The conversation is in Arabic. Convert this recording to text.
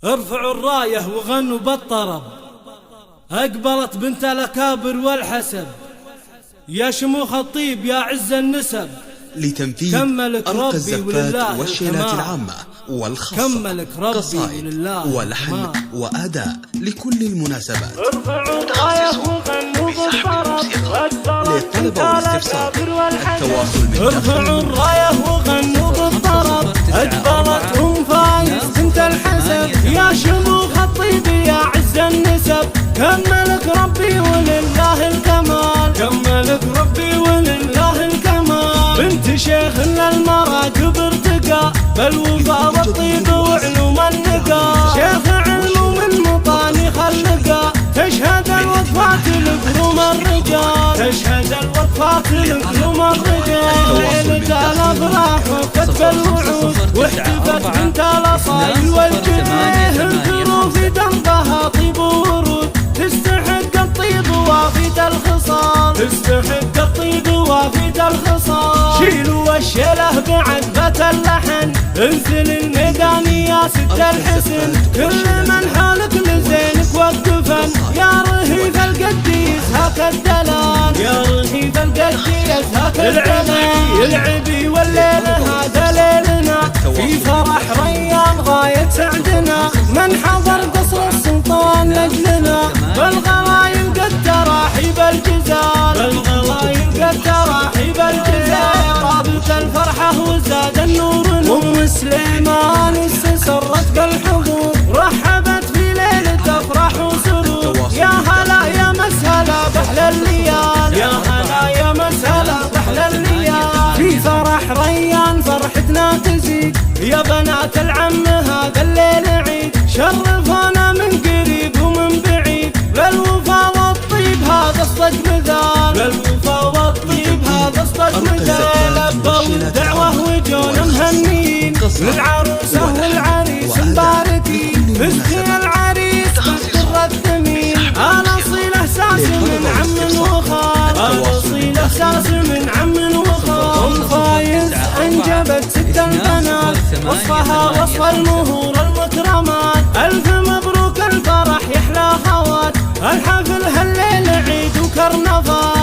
ارفعوا الراية وغنوا بالطرب، أقبلت بنت الأكابر والحسب، يا شموخ الطيب يا عز النسب، لتنفيذ أرقى الزفات والشيلات العامة والخاصة، قصائد ولحن وأداء لكل المناسبات. ارفعوا الراية وغنوا بالطرب، للطلب والاستفسار التواصل من ارفعوا الراية وغنوا بالطرب، أقبلت فايز بنت الحسب، يا شموخ الطيب يا عز النسب، كملك ربي ولله الكمال، كملك ربي ولله الكمال، بنت شيخ للمراكب ارتقى، بالوفا والطيب وعلوم النقا، شيخ علم من مطاني خلقا، تشهد الوقفات لكرم الرجال، تشهد الوقفات لكرم الرجال، ليلة الافراح وكتب الوعود، واحتفت بنت الاصايل والجنيه، انكروا في دربها طيب ورود، تستحق الطيب وافد الخصال، تستحق الطيب وافد الخصال، شيلوا الشيله بعذبة اللحن، انزل الميدان يا ست الحسن، كل من حالك لزينك وقفن، يا رهيف القديس هاك الدلال، يا رهيف القديس هاك الدلال، العبي والليل هذا ليلنا، في فرح ريان غاية سعدنا، من حضر قصر السلطان لجلنا، بالغلايم قد تراحيب الجزال، بالغلايم قد تراحيب الجزال، رابط الفرحة وزاد النور، أم سليمان استسرت بالحضور، رحبت في ليلة أفراح وسرور، يا هلا يا مسهلا بأحلى الليال، يا هلا يا مسهلا بأحلى الليال، في فرح ريان فرحتنا تزيد، يا بنات العم هذا الليل عيد، شرفونا من قريب ومن بعيد، للوفا والطيب هذا اصدق مثال، للوفا والطيب هذا اصدق مثال، لبوا الدعوة وجونا مهنيين، للعروسة والعريس مباركين، مسكين العريس بالدر الثمين، انا اصيل احساس من عم وخال، انا اصيل احساس من عم وخال، ام فايز انجبت ست البنات، وصفها وصف المهور المكرمات، الف مبروك الفرح يحلى خوات، الحفل هالليل عيد وكرنفال.